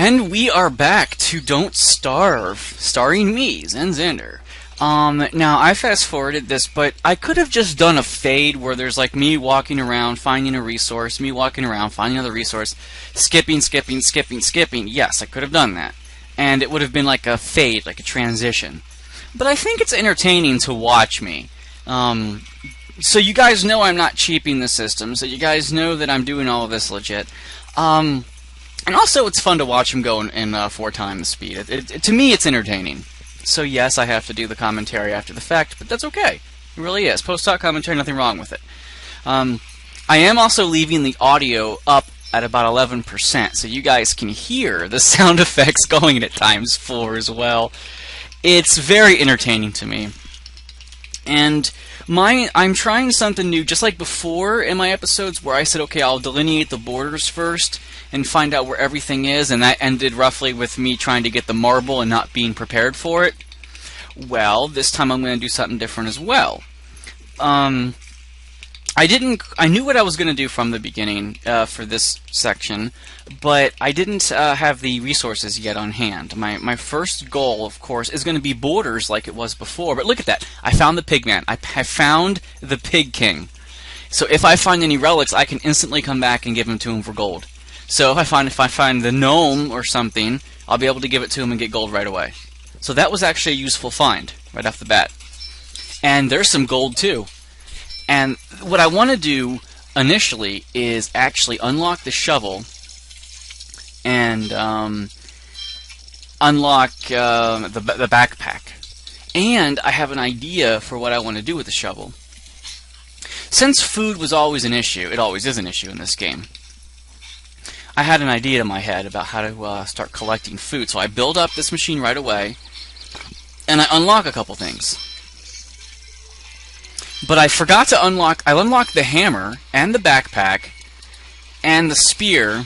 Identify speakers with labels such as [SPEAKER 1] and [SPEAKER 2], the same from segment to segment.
[SPEAKER 1] And we are back to Don't Starve, starring me, Zenzander. Now I fast forwarded this, but I could have just done a fade where there's like me walking around, finding a resource, me walking around, finding another resource, skipping. Yes, I could have done that. And it would have been like a fade, like a transition. But I think it's entertaining to watch me. So you guys know I'm not cheaping the system, so you guys know that I'm doing all of this legit. And also it's fun to watch him go in 4 times the speed. To me, it's entertaining. So yes, I have to do the commentary after the fact, but that's okay. It really is. Post-hoc commentary, nothing wrong with it. I am also leaving the audio up at about 11%, so you guys can hear the sound effects going at times 4 as well. It's very entertaining to me. And I'm trying something new, just like before in my episodes where I said, okay, I'll delineate the borders first and find out where everything is, and that ended roughly with me trying to get the marble and not being prepared for it. Well, this time I'm going to do something different as well. I knew what I was going to do from the beginning for this section, but I didn't have the resources yet on hand. My first goal, of course, is going to be borders like it was before. But look at that. I found the Pigman. I found the Pig King. So if I find any relics, I can instantly come back and give them to him for gold. So if I find the gnome or something, I'll be able to give it to him and get gold right away. So that was actually a useful find right off the bat. And there's some gold too. And what I want to do initially is actually unlock the shovel and unlock the backpack. And I have an idea for what I want to do with the shovel. Since food was always an issue, it always is an issue in this game, I had an idea in my head about how to start collecting food. So I build up this machine right away, and I unlock a couple things. But I forgot to unlock... I unlocked the hammer, and the backpack, and the spear,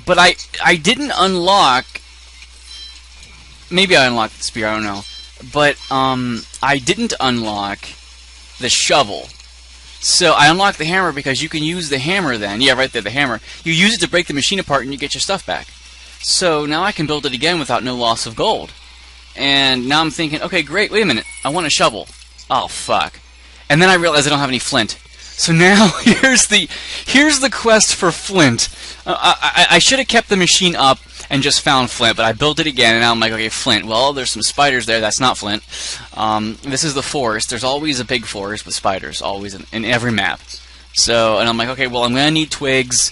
[SPEAKER 1] but I didn't unlock... Maybe I unlocked the spear, I don't know. But I didn't unlock the shovel. So I unlocked the hammer because you can use the hammer then. Yeah, right there, the hammer. You use it to break the machine apart and you get your stuff back. So now I can build it again without no loss of gold. And now I'm thinking, okay, great, wait a minute. I want a shovel. Oh, fuck. And then I realized I don't have any flint. So now here's the quest for flint. I should have kept the machine up and just found flint, but I built it again, and now I'm like, okay, flint. Well, there's some spiders there. That's not flint. This is the forest. There's always a big forest with spiders, always in every map. So, and I'm like, okay, well, I'm going to need twigs.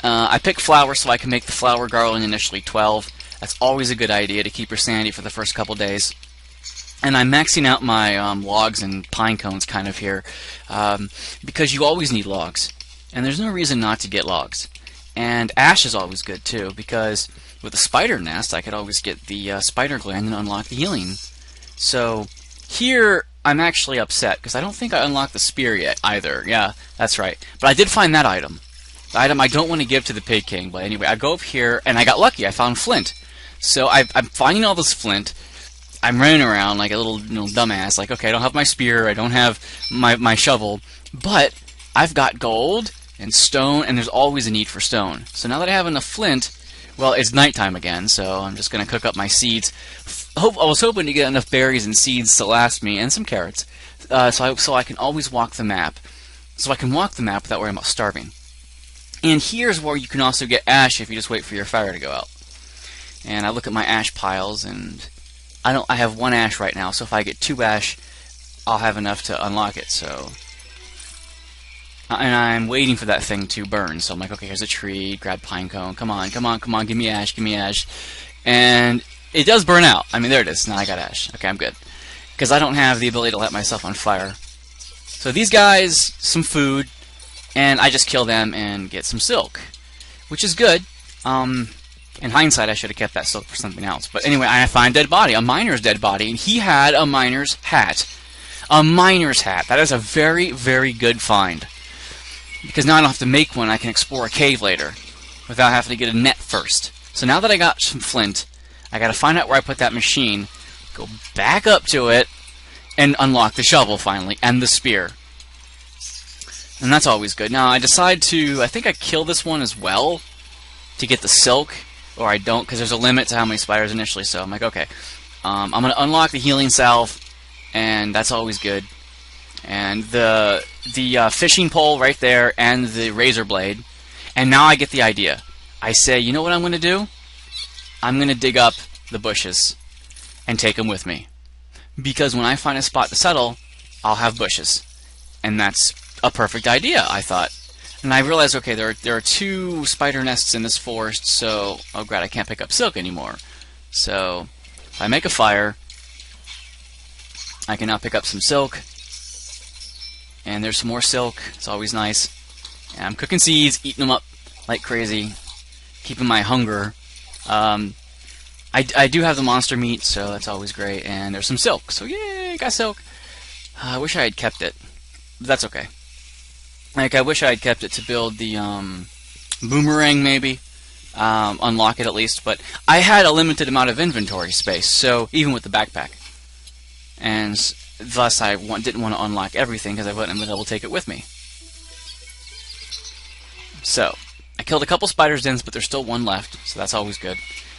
[SPEAKER 1] I picked flowers so I can make the flower garland initially 12. That's always a good idea to keep your sanity for the first couple days. And I'm maxing out my logs and pine cones kind of here, because you always need logs. And there's no reason not to get logs. And ash is always good too, because with the spider nest, I could always get the spider gland and unlock the healing. So here, I'm actually upset, because I don't think I unlocked the spear yet either. Yeah, that's right. But I did find that item. The item I don't want to give to the Pig King, but anyway, I go up here, and I got lucky. I found flint. So I'm finding all this flint. I'm running around like a little dumbass, like, okay, I don't have my spear, I don't have my shovel, but I've got gold and stone, and there's always a need for stone. So now that I have enough flint, well, it's nighttime again, so I'm just going to cook up my seeds. I was hoping to get enough berries and seeds to last me, and some carrots, so I can always walk the map. So I can walk the map without worrying about starving. And here's where you can also get ash if you just wait for your fire to go out. And I look at my ash piles, and I have 1 ash right now, so if I get 2 ash, I'll have enough to unlock it, so... And I'm waiting for that thing to burn, so I'm like, okay, here's a tree, grab pine cone, come on, give me ash. And it does burn out. I mean, there it is, now I got ash. Okay, I'm good. Because I don't have the ability to light myself on fire. So these guys, some food, and I just kill them and get some silk, which is good. In hindsight, I should have kept that silk for something else. But anyway, I find a dead body, a miner's dead body, and he had a miner's hat. A miner's hat. That is a very, very good find. Because now I don't have to make one, I can explore a cave later without having to get a net first. So now that I got some flint, I got to find out where I put that machine, go back up to it, and unlock the shovel finally, and the spear. And that's always good. Now I decide to, I think I kill this one as well to get the silk. or I don't, because there's a limit to how many spiders initially. So I'm like, okay, I'm gonna unlock the healing salve, and that's always good. And the fishing pole right there, and the razor blade. And now I get the idea. I say, you know what I'm gonna do? I'm gonna dig up the bushes and take them with me, because when I find a spot to settle, I'll have bushes, and that's a perfect idea, I thought. And I realized, okay, there are 2 spider nests in this forest, so oh god, I can't pick up silk anymore. So if I make a fire, I can now pick up some silk, and there's some more silk. It's always nice. And I'm cooking seeds, eating them up like crazy, keeping my hunger. I do have the monster meat, so that's always great. And there's some silk, so yay, got silk. I wish I had kept it, but that's okay. Like, I wish I had kept it to build the boomerang, maybe. Unlock it at least, but I had a limited amount of inventory space, so even with the backpack. And thus I didn't want to unlock everything, because I wouldn't have been able to take it with me. So, I killed a couple spiders' dens, but there's still 1 left, so that's always good.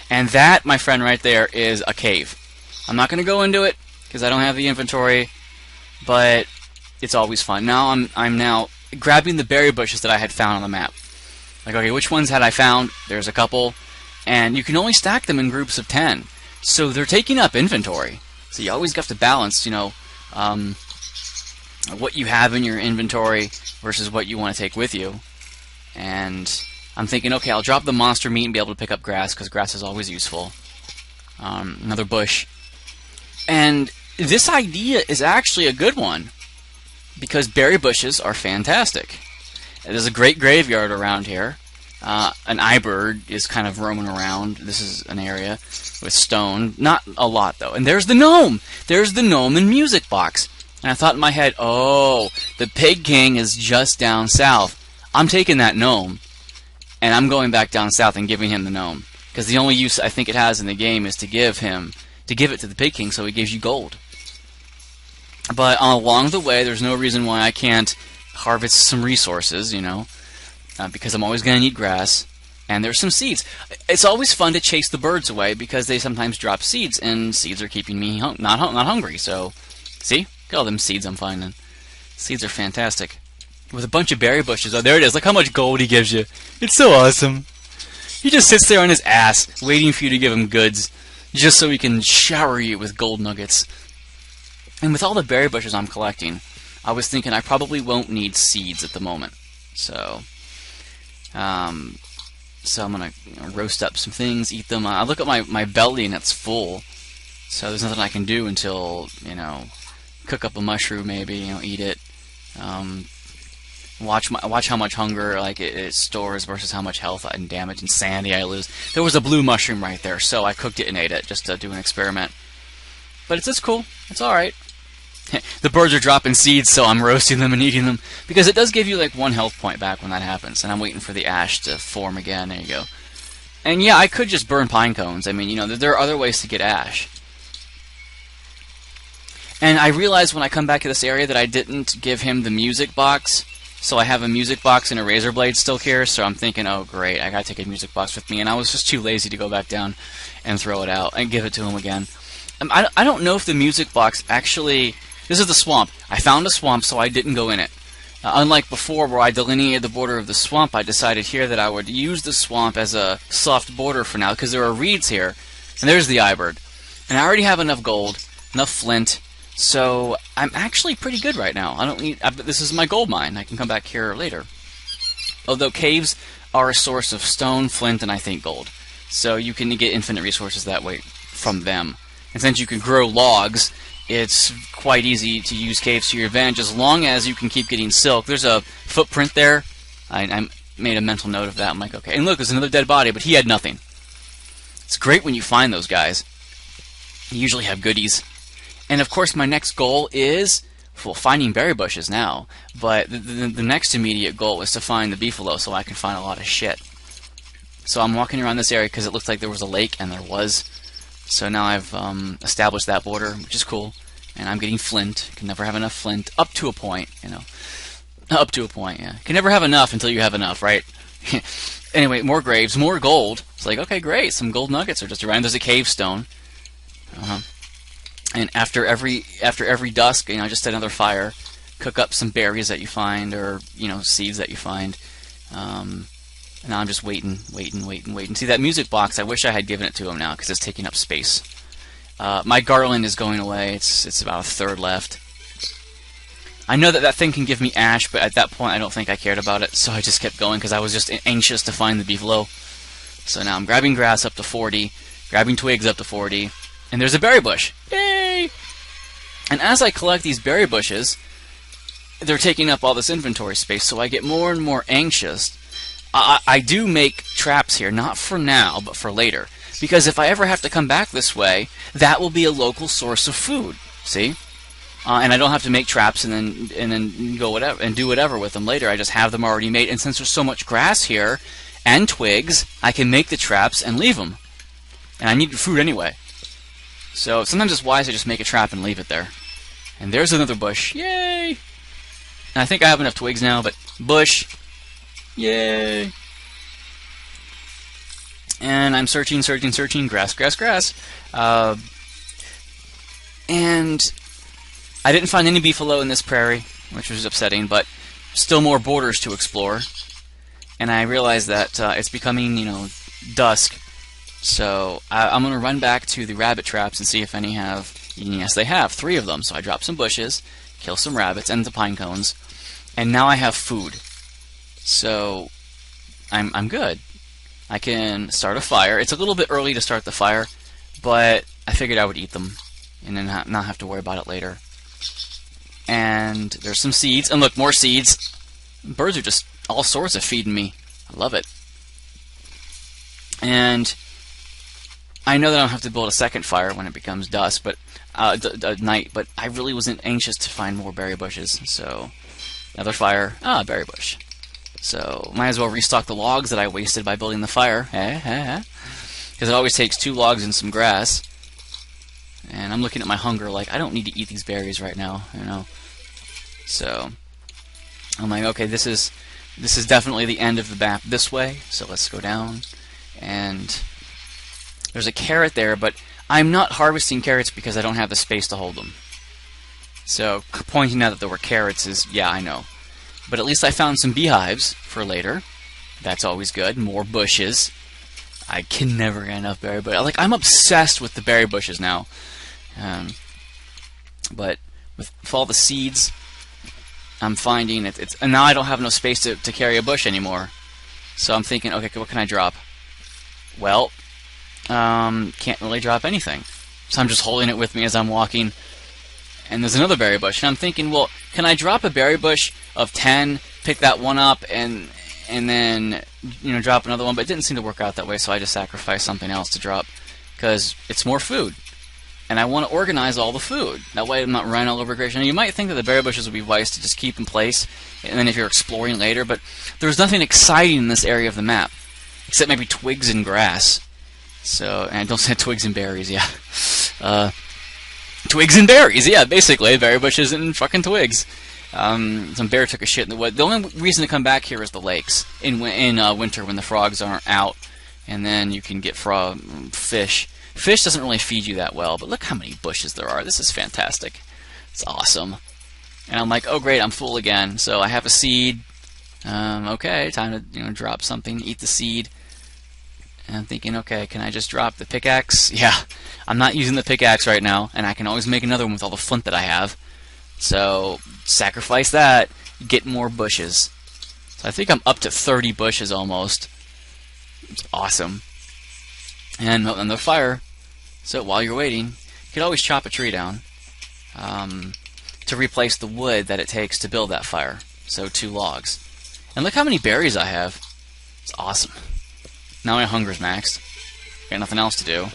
[SPEAKER 1] And that, my friend, right there is a cave. I'm not going to go into it, because I don't have the inventory, but it's always fun. Now I'm now grabbing the berry bushes that I had found on the map. Like, okay, which ones had I found? There's a couple, and you can only stack them in groups of 10. So they're taking up inventory. So you always have to balance, you know, what you have in your inventory versus what you want to take with you. And I'm thinking, okay, I'll drop the monster meat and be able to pick up grass, because grass is always useful. Another bush. And this idea is actually a good one, because berry bushes are fantastic. There's a great graveyard around here. An eyebird is kind of roaming around. This is an area with stone. Not a lot, though. And there's the gnome! There's the gnome and music box. And I thought in my head, oh, the Pig King is just down south. I'm taking that gnome, and I'm going back down south and giving him the gnome. Because the only use I think it has in the game is to give it to the Pig King, so he gives you gold. But along the way, there's no reason why I can't harvest some resources, you know, because I'm always going to need grass, and there's some seeds. It's always fun to chase the birds away, because they sometimes drop seeds, and seeds are keeping me not hungry. So, see? Look at all them seeds I'm finding. Seeds are fantastic. With a bunch of berry bushes. Oh, there it is. Look how much gold he gives you. It's so awesome. He just sits there on his ass, waiting for you to give him goods, just so he can shower you with gold nuggets. And with all the berry bushes I'm collecting, I was thinking I probably won't need seeds at the moment. So I'm going to roast up some things, eat them. I look at my belly and it's full. So there's nothing I can do until, you know, cook up a mushroom maybe, you know, eat it. Watch how much hunger it stores versus how much health and damage and sanity I lose. There was a blue mushroom right there, so I cooked it and ate it just to do an experiment. But it's cool. It's alright. The birds are dropping seeds, so I'm roasting them and eating them, because it does give you like 1 health point back when that happens, and I'm waiting for the ash to form again. There you go. And yeah, I could just burn pine cones. I mean, you know, there are other ways to get ash. And I realized when I come back to this area that I didn't give him the music box, so I have a music box and a razor blade still here, so I'm thinking, oh great, I gotta take a music box with me, and I was just too lazy to go back down and throw it out and give it to him again. I don't know if the music box actually... This is the swamp. I found a swamp, so I didn't go in it. Unlike before, where I delineated the border of the swamp, I decided here that I would use the swamp as a soft border for now, because there are reeds here. And there's the eyebird. And I already have enough gold, enough flint, so I'm actually pretty good right now. I don't need... this is my gold mine. I can come back here later. Although caves are a source of stone, flint, and I think gold. So you can get infinite resources that way from them. And since you can grow logs, it's quite easy to use caves to your advantage as long as you can keep getting silk. There's a footprint there. I made a mental note of that. I'm like, okay. And look, there's another dead body, but he had nothing. It's great when you find those guys. You usually have goodies. And of course, my next goal is, well, finding berry bushes now. But the next immediate goal is to find the beefalo so I can find a lot of shit. So I'm walking around this area because it looked like there was a lake, and there was. So now I've established that border, which is cool. And I'm getting flint. Can never have enough flint. Up to a point, you know. Up to a point, yeah. Can never have enough until you have enough, right? anyway, more graves, more gold. It's like, okay, great, some gold nuggets are just around. There's a cave stone. And after every dusk, just another fire, cook up some berries that you find, or seeds that you find. And now I'm just waiting. See that music box? I wish I had given it to him now because it's taking up space. My garland is going away. It's about a third left. I know that thing can give me ash, but at that point I don't think I cared about it, so I just kept going because I was just anxious to find the beefalo. So now I'm grabbing grass up to 40, grabbing twigs up to 40, and there's a berry bush. Yay! And as I collect these berry bushes, they're taking up all this inventory space, so I get more and more anxious. I do make traps here, not for now, but for later. Because if I ever have to come back this way, that will be a local source of food. See? And I don't have to make traps and then go whatever and do whatever with them later. I just have them already made. And since there's so much grass here and twigs, I can make the traps and leave them. And I need food anyway. So sometimes it's wise to just make a trap and leave it there. And there's another bush. Yay! And I think I have enough twigs now, but bush. Yay! And I'm searching, grass. And I didn't find any beefalo in this prairie, which was upsetting, but still more borders to explore. And I realized that it's becoming, dusk. So I'm going to run back to the rabbit traps and see if any have. Yes, they have 3 of them. So I drop some bushes, kill some rabbits and the pine cones, and now I have food. So I'm good. I can start a fire. It's a little bit early to start the fire, but I figured I would eat them and then not have to worry about it later. And there's some seeds, and look, more seeds. Birds are just all sorts of feeding me. I love it. And I know that I don't have to build a second fire when it becomes dusk, but night. But I really wasn't anxious to find more berry bushes. So another fire. Berry bush. So might as well restock the logs that I wasted by building the fire. Because it always takes 2 logs and some grass. And I'm looking at my hunger like, I don't need to eat these berries right now, So I'm like, okay, this is definitely the end of the map this way, so let's go down. And there's a carrot there, but I'm not harvesting carrots because I don't have the space to hold them. So pointing out that there were carrots is, yeah, I know. But at least I found some beehives for later. That's always good. More bushes. I can never get enough berry bushes. Like, I'm obsessed with the berry bushes now. But with all the seeds, I'm finding and now I don't have no space to carry a bush anymore. So I'm thinking, okay, what can I drop? Well, can't really drop anything. So I'm just holding it with me as I'm walking. And there's another berry bush, and I'm thinking, well, can I drop a berry bush of 10, pick that one up, and then drop another one? But it didn't seem to work out that way, so I just sacrificed something else to drop because it's more food, and I want to organize all the food. That way, I'm not running all over creation. Now, you might think that the berry bushes would be wise to just keep in place, and then if you're exploring later, but there's nothing exciting in this area of the map except maybe twigs and grass. So, and don't say twigs and berries, yeah. Twigs and berries, yeah, basically. Berry bushes and fucking twigs. Some bear took a shit in the wood. The only reason to come back here is the lakes in winter when the frogs aren't out, and then you can get fish. Fish doesn't really feed you that well, but look how many bushes there are. This is fantastic. It's awesome. And I'm like, oh great, I'm full again. So I have a seed. Okay, time to drop something. Eat the seed. And I'm thinking, okay, can I just drop the pickaxe? Yeah, I'm not using the pickaxe right now, and I can always make another one with all the flint that I have. So, sacrifice that, get more bushes. So I think I'm up to 30 bushes almost. It's awesome. And another fire. So while you're waiting, you can always chop a tree down to replace the wood that it takes to build that fire. So 2 logs. And look how many berries I have. It's awesome. Now my hunger's maxed. Got nothing else to do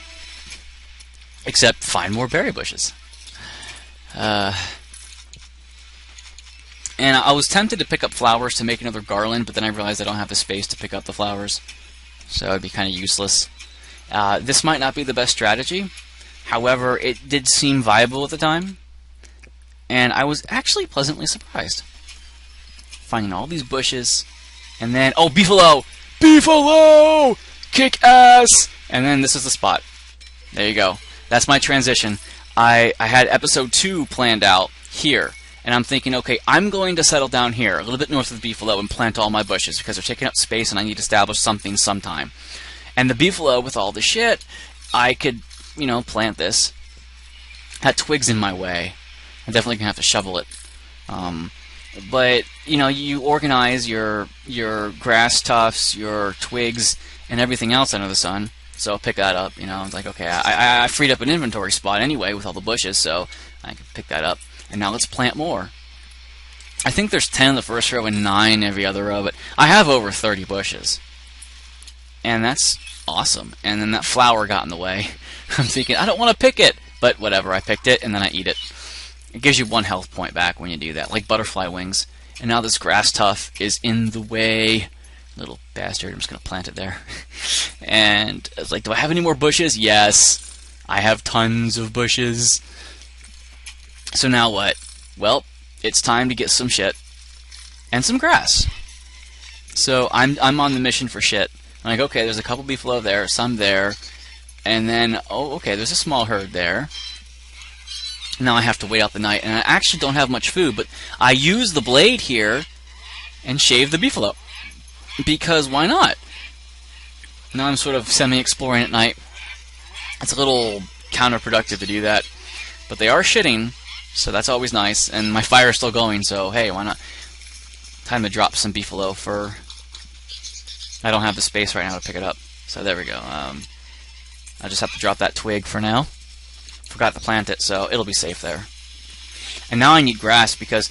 [SPEAKER 1] except find more berry bushes. And I was tempted to pick up flowers to make another garland, but then I realized I don't have the space to pick up the flowers, so it'd be kind of useless. This might not be the best strategy. However, it did seem viable at the time, and I was actually pleasantly surprised. Finding all these bushes, and then, oh, beefalo! Beefalo! Kick ass! And then this is the spot. There you go. That's my transition. I had episode 2 planned out here. And I'm thinking, okay, I'm going to settle down here, a little bit north of the beefalo, and plant all my bushes because they're taking up space and I need to establish something sometime. And the beefalo, with all the shit, I could, you know, plant this. Had twigs in my way. I'm definitely going to have to shovel it. But, you know, you organize your grass tufts, your twigs, and everything else under the sun. So I'll pick that up, you know. It's like, okay, I freed up an inventory spot anyway with all the bushes, so I can pick that up. And now let's plant more. I think there's 10 in the first row and 9 every other row, but I have over 30 bushes. And that's awesome. And then that flower got in the way. I'm thinking, I don't want to pick it. But whatever, I picked it, and then I eat it. It gives you 1 health point back when you do that, like butterfly wings. And now this grass tuft is in the way. Little bastard, I'm just going to plant it there. And I was like, do I have any more bushes? Yes. I have tons of bushes. So now what? Well, it's time to get some shit and some grass. So I'm on the mission for shit. I'm like, okay, there's a couple beefalo there, some there, and then, oh, okay, there's a small herd there. Now I have to wait out the night, and I actually don't have much food, but I use the blade here and shave the beefalo. Because why not? Now I'm sort of semi-exploring at night. It's a little counterproductive to do that. But they are shitting, so that's always nice. And my fire's still going, so hey, why not? Time to drop some beefalo fur. I don't have the space right now to pick it up. So there we go. I just have to drop that twig for now. Forgot to plant it, so it'll be safe there. And now I need grass because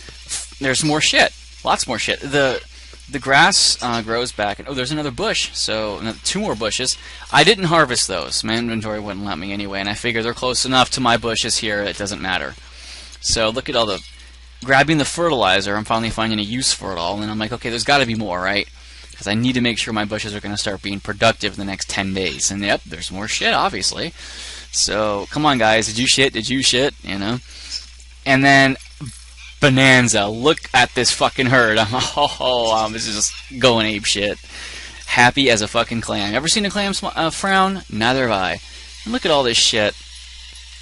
[SPEAKER 1] there's more shit. Lots more shit. The grass grows back, and oh, there's another bush, so 2 more bushes. I didn't harvest those. My inventory wouldn't let me anyway, and I figure they're close enough to my bushes here, it doesn't matter. So look at all the... Grabbing the fertilizer, I'm finally finding a use for it all, and I'm like, okay, there's got to be more, right? Because I need to make sure my bushes are going to start being productive in the next 10 days. And yep, there's more shit, obviously. So, come on, guys, did you shit? Did you shit? You know? And then... Bonanza, look at this fucking herd. This is just going ape shit. Happy as a fucking clam. Ever seen a clam frown? Neither have I. And look at all this shit.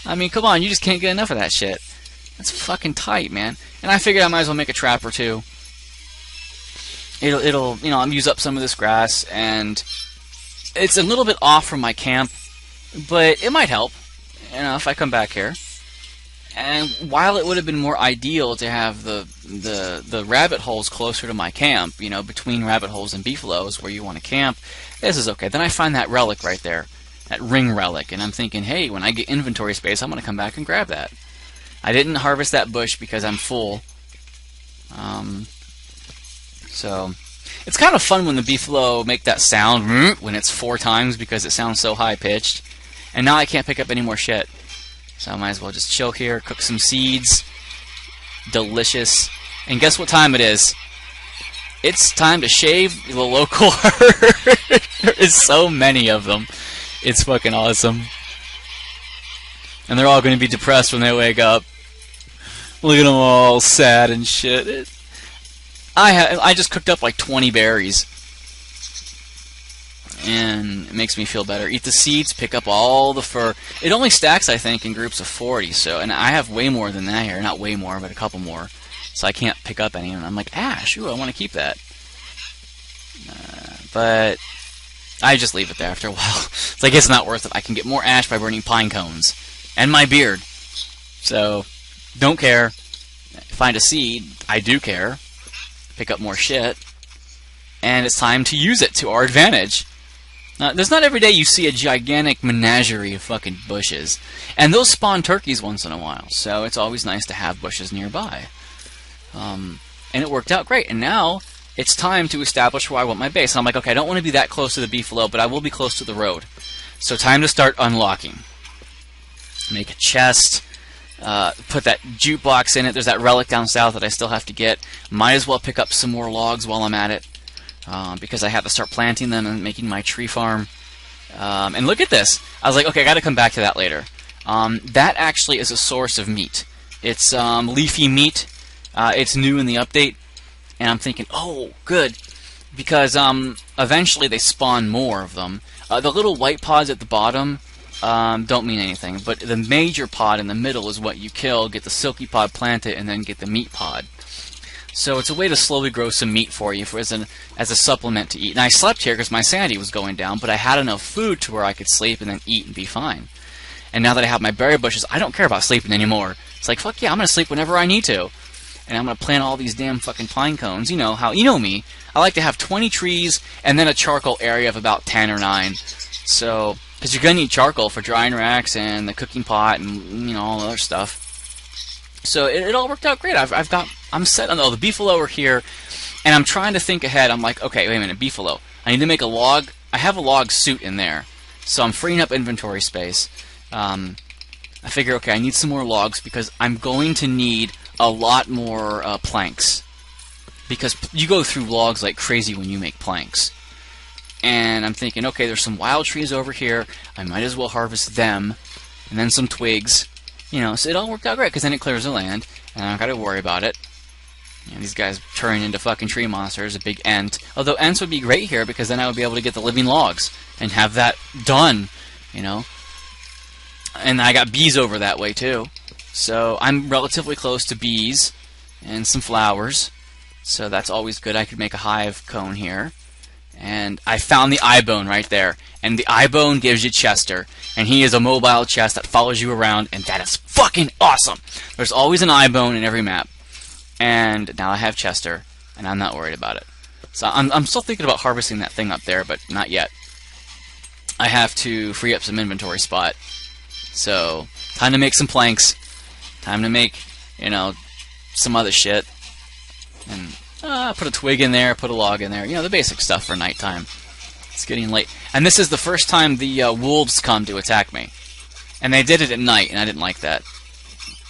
[SPEAKER 1] I mean, come on, you just can't get enough of that shit. That's fucking tight, man. And I figured I might as well make a trap or two. It'll, you know, I'll use up some of this grass, and it's a little bit off from my camp, but it might help, you know, if I come back here. And while it would have been more ideal to have the rabbit holes closer to my camp, you know, between rabbit holes and beefalos where you want to camp, this is okay. Then I find that relic right there, that ring relic, and I'm thinking, hey, when I get inventory space, I'm going to come back and grab that. I didn't harvest that bush because I'm full. So it's kind of fun when the beefalo make that sound when it's 4 times because it sounds so high-pitched. And now I can't pick up any more shit. So I might as well just chill here, cook some seeds. Delicious. And guess what time it is? It's time to shave the local herd. There is so many of them. It's fucking awesome. And they're all going to be depressed when they wake up. Look at them all sad and shit. I just cooked up like 20 berries. And it makes me feel better. Eat the seeds, pick up all the fur. It only stacks, I think, in groups of 40. So, and I have way more than that here. Not way more, but a couple more. So I can't pick up any. And I'm like, ash, ooh, I want to keep that. But I just leave it there after a while. It's like, it's not worth it. I can get more ash by burning pine cones. And my beard. So, don't care. Find a seed. I do care. Pick up more shit. And it's time to use it to our advantage. There's not every day you see a gigantic menagerie of fucking bushes. And those spawn turkeys once in a while. So it's always nice to have bushes nearby. And it worked out great. And now it's time to establish where I want my base. And I'm like, okay, I don't want to be that close to the beefalo, but I will be close to the road. So time to start unlocking. Make a chest. Put that jukebox in it. There's that relic down south that I still have to get. Might as well pick up some more logs while I'm at it. Because I have to start planting them and making my tree farm. And look at this. I was like, okay, I got to come back to that later. That actually is a source of meat. It's leafy meat. It's new in the update. And I'm thinking, oh, good. because eventually they spawn more of them. The little white pods at the bottom don't mean anything, but the major pod in the middle is what you kill, get the silky pod, plant it, and then get the meat pod. So it's a way to slowly grow some meat for you as a supplement to eat. And I slept here because my sanity was going down, but I had enough food to where I could sleep and then eat and be fine. And now that I have my berry bushes, I don't care about sleeping anymore. It's like, fuck yeah, I'm going to sleep whenever I need to. And I'm going to plant all these damn fucking pine cones. You know me. I like to have 20 trees and then a charcoal area of about 10 or 9. So, because you're going to need charcoal for drying racks and the cooking pot and, all the other stuff. So it all worked out great. I'm set on the beefalo are here, and I'm trying to think ahead. I'm like, okay, wait a minute, beefalo. I need to make a log. I have a log suit in there, so I'm freeing up inventory space. I figure, okay, I need some more logs because I'm going to need a lot more planks, because you go through logs like crazy when you make planks. And I'm thinking, okay, there's some wild trees over here. I might as well harvest them, and then some twigs. So it all worked out great, because then it clears the land, and I don't got to worry about it. These guys turn into fucking tree monsters, a big ent. Although ents would be great here, because then I would be able to get the living logs, and have that done, And I got bees over that way, too. So I'm relatively close to bees, and some flowers. So that's always good. I could make a hive cone here. And I found the eye bone right there. And the eye bone gives you Chester. And he is a mobile chest that follows you around, and that is fucking awesome. There's always an eye bone in every map. And now I have Chester, and I'm not worried about it. So I'm still thinking about harvesting that thing up there, but not yet. I have to free up some inventory spot. So, time to make some planks. Time to make, some other shit. And put a twig in there, put a log in there. The basic stuff for nighttime. It's getting late. And this is the first time the wolves come to attack me. And they did it at night, and I didn't like that.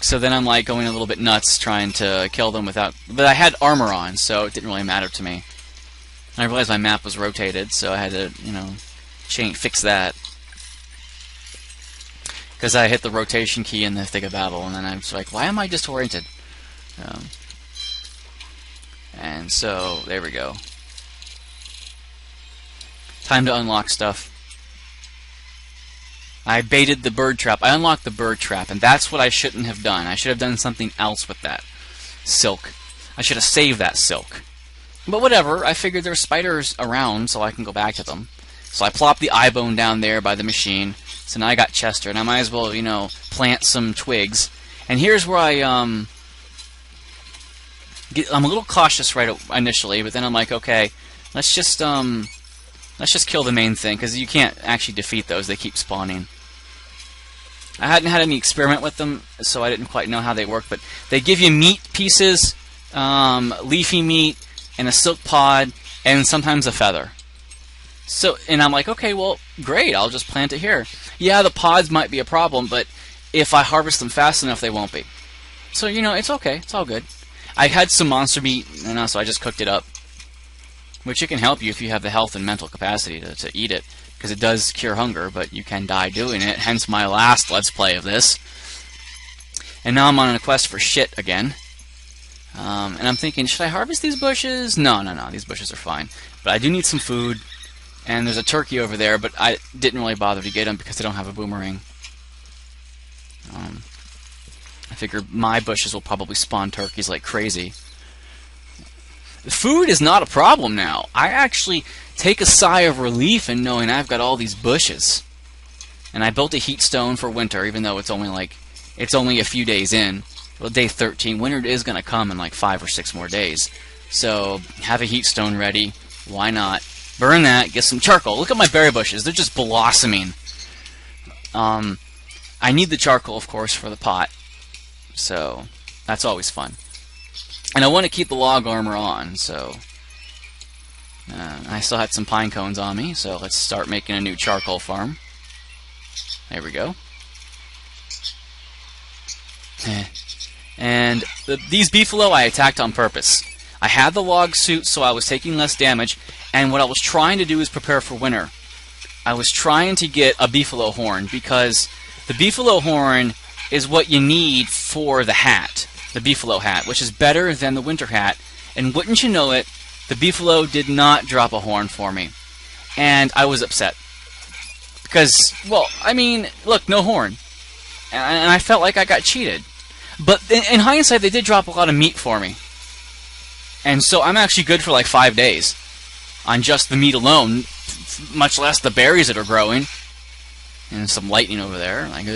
[SPEAKER 1] So then I'm like going a little bit nuts trying to kill them without... But I had armor on, so it didn't really matter to me. And I realized my map was rotated, so I had to, fix that. Because I hit the rotation key in the thick of battle, and then I was like, why am I disoriented? And so, there we go. Time to unlock stuff. I baited the bird trap. I unlocked the bird trap, and that's what I shouldn't have done. I should have done something else with that silk. I should have saved that silk. But whatever, I figured there's spiders around, so I can go back to them. So I plopped the eye bone down there by the machine. So now I got Chester, and I might as well, plant some twigs. And here's where I'm a little cautious right initially, but then I'm like, okay, let's just kill the main thing, because you can't actually defeat those. They keep spawning. I hadn't had any experiment with them, so I didn't quite know how they work, but they give you meat pieces, leafy meat, and a silk pod, and sometimes a feather. So, and I'm like, okay, well, great, I'll just plant it here. Yeah, the pods might be a problem, but if I harvest them fast enough, they won't be. So, it's okay. It's all good. I had some monster meat, so I just cooked it up. Which it can help you if you have the health and mental capacity to eat it. Because it does cure hunger, but you can die doing it. Hence my last Let's Play of this. And now I'm on a quest for shit again. And I'm thinking, should I harvest these bushes? No. These bushes are fine. But I do need some food. And there's a turkey over there, but I didn't really bother to get him because I don't have a boomerang. I figure my bushes will probably spawn turkeys like crazy. Food is not a problem now. I actually take a sigh of relief in knowing I've got all these bushes. And I built a heat stone for winter, even though it's only a few days in. Well, day 13. Winter is going to come in like 5 or 6 more days. So, have a heat stone ready. Why not? Burn that, get some charcoal. Look at my berry bushes. They're just blossoming. I need the charcoal, of course, for the pot. So, that's always fun. And I want to keep the log armor on, so... I still had some pine cones on me, so let's start making a new charcoal farm. There we go. And these beefalo I attacked on purpose. I had the log suit, so I was taking less damage, and what I was trying to do is prepare for winter. I was trying to get a beefalo horn, because the beefalo horn is what you need for the hat, the beefalo hat, which is better than the winter hat. And wouldn't you know it, The Beefalo did not drop a horn for me. And I was upset. Because, well, I mean, look, no horn. And I felt like I got cheated. But in hindsight, they did drop a lot of meat for me. And so I'm actually good for like 5 days on just the meat alone, much less the berries that are growing. And some lightning over there. Like,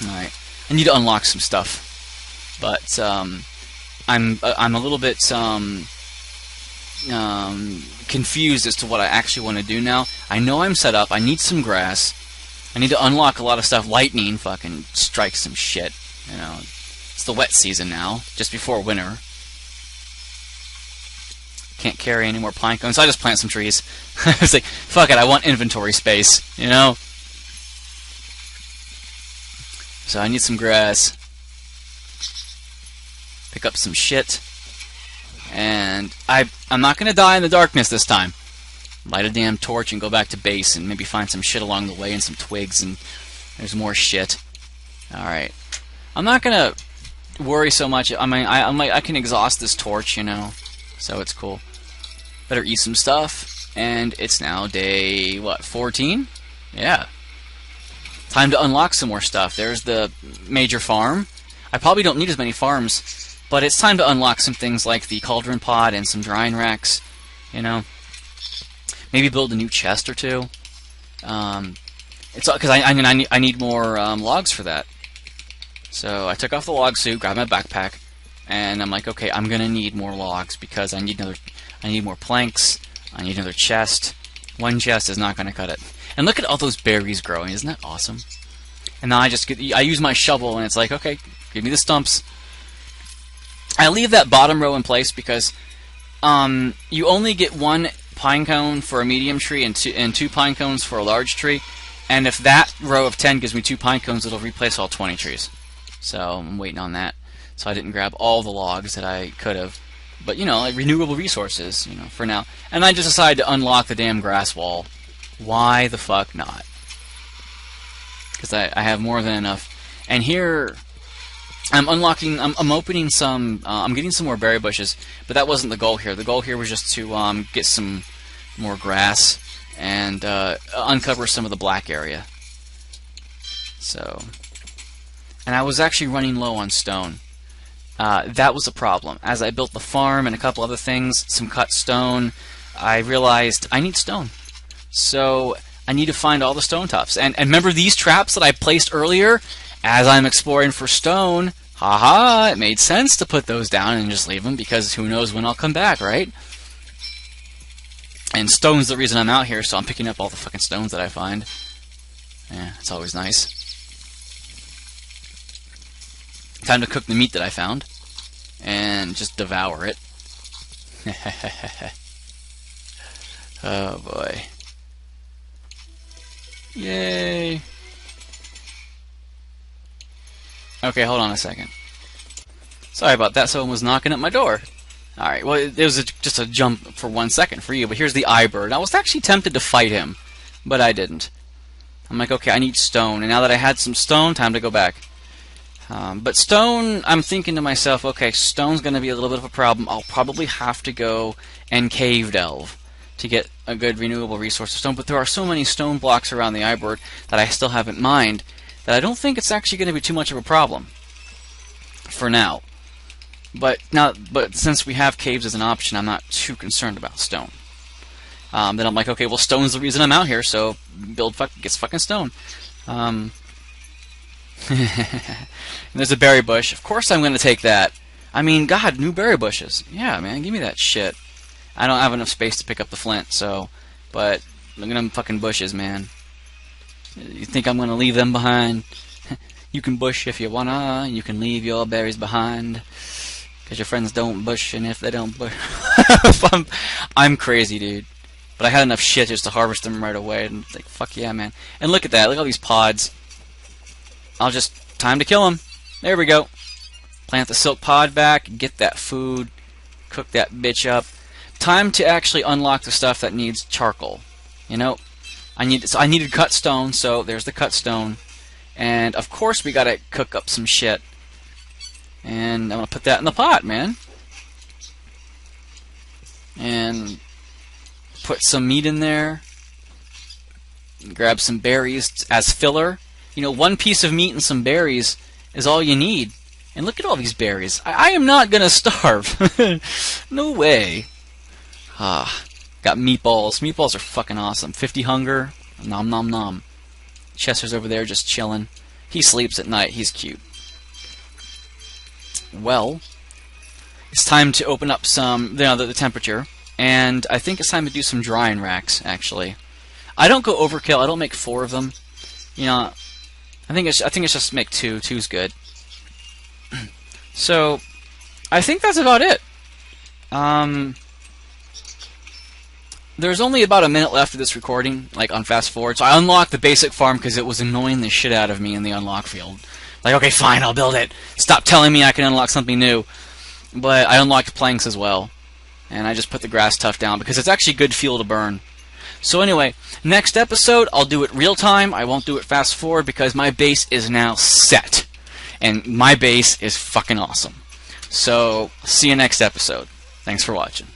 [SPEAKER 1] Alright. I need to unlock some stuff. But I'm a little bit confused as to what I actually want to do now. I know I'm set up. I need some grass. I need to unlock a lot of stuff. Lightning fucking strikes some shit. You know, it's the wet season now, just before winter. Can't carry any more pine cones, so I just plant some trees. I was like, fuck it, I want inventory space, you know? So I need some grass. Pick up some shit. And I'm not going to die in the darkness this time. Light a damn torch and go back to base and maybe find some shit along the way and some twigs and there's more shit. Alright. I'm not going to worry so much. I mean, I can exhaust this torch, you know, so it's cool. Better eat some stuff. And it's now day, what, 14? Yeah. Time to unlock some more stuff. There's the major farm. I probably don't need as many farms, but it's time to unlock some things like the cauldron pod and some drying racks, you know. Maybe build a new chest or two. It's because I need more logs for that. So I took off the log suit, grabbed my backpack, and I'm like, okay, I'm gonna need more logs because I need more planks. I need another chest. One chest is not gonna cut it. And look at all those berries growing. Isn't that awesome? And now I use my shovel, and it's like, okay, give me the stumps. I leave that bottom row in place because you only get one pine cone for a medium tree and two pine cones for a large tree. And if that row of 10 gives me 2 pine cones, it'll replace all 20 trees. So I'm waiting on that. So I didn't grab all the logs that I could have. But, you know, like renewable resources, you know, for now. And I just decided to unlock the damn grass wall. Why the fuck not? Because I have more than enough. And here, I'm opening some, I'm getting some more berry bushes. But that wasn't the goal here. The goal here was just to get some more grass and uncover some of the black area. So, and I was actually running low on stone. That was a problem. As I built the farm and a couple other things, some cut stone, I realized I need stone. So I need to find all the stone tufts. And remember these traps that I placed earlier? As I'm exploring for stone, haha, it made sense to put those down and just leave them because who knows when I'll come back, right? And stone's the reason I'm out here, so I'm picking up all the fucking stones that I find. Yeah, it's always nice. Time to cook the meat that I found. And just devour it. Oh boy. Yay. Okay, hold on a second. Sorry about that, someone was knocking at my door. Alright, well, it was just a jump for 1 second for you, but here's the eye bird. I was actually tempted to fight him, but I didn't. I'm like, okay, I need stone, and now that I had some stone, time to go back. But stone, I'm thinking to myself, okay, stone's going to be a little bit of a problem. I'll probably have to go and cave delve to get a good renewable resource of stone, but there are so many stone blocks around the eye bird that I still haven't mined that I don't think it's actually going to be too much of a problem for now. But since we have caves as an option, I'm not too concerned about stone. Then I'm like, okay, well, stone's the reason I'm out here, so gets fucking stone. And there's a berry bush. Of course I'm going to take that. I mean, God, new berry bushes. Yeah, man, give me that shit. I don't have enough space to pick up the flint, so... But, look at them fucking bushes, man. You think I'm going to leave them behind? You can bush if you wanna. You can leave your berries behind. Because your friends don't bush, and if they don't bush... I'm crazy, dude. But I had enough shit just to harvest them right away. And like, fuck yeah, man. And look at that. Look at all these pods. I'll just... Time to kill them. There we go. Plant the silk pod back. Get that food. Cook that bitch up. Time to actually unlock the stuff that needs charcoal. You know? I needed cut stone, so there's the cut stone. And, of course, we gotta cook up some shit. And I'm gonna put that in the pot, man. and put some meat in there. Grab some berries as filler. You know, one piece of meat and some berries is all you need. And look at all these berries. I am not gonna starve. No way. Got meatballs. Meatballs are fucking awesome. 50 hunger. Nom nom nom. Chester's over there just chilling. He sleeps at night. He's cute. Well, it's time to open up some, the temperature, and I think it's time to do some drying racks. Actually, I don't go overkill. I don't make 4 of them. You know, I think it's just make 2. 2's good. So, I think that's about it. There's only about a minute left of this recording, like on fast forward. So I unlocked the basic farm because it was annoying the shit out of me in the unlock field. Like, okay, fine, I'll build it. Stop telling me I can unlock something new. But I unlocked planks as well. And I just put the grass tuft down because it's actually good fuel to burn. So anyway, next episode, I'll do it real time. I won't do it fast forward because my base is now set. And my base is fucking awesome. So, see you next episode. Thanks for watching.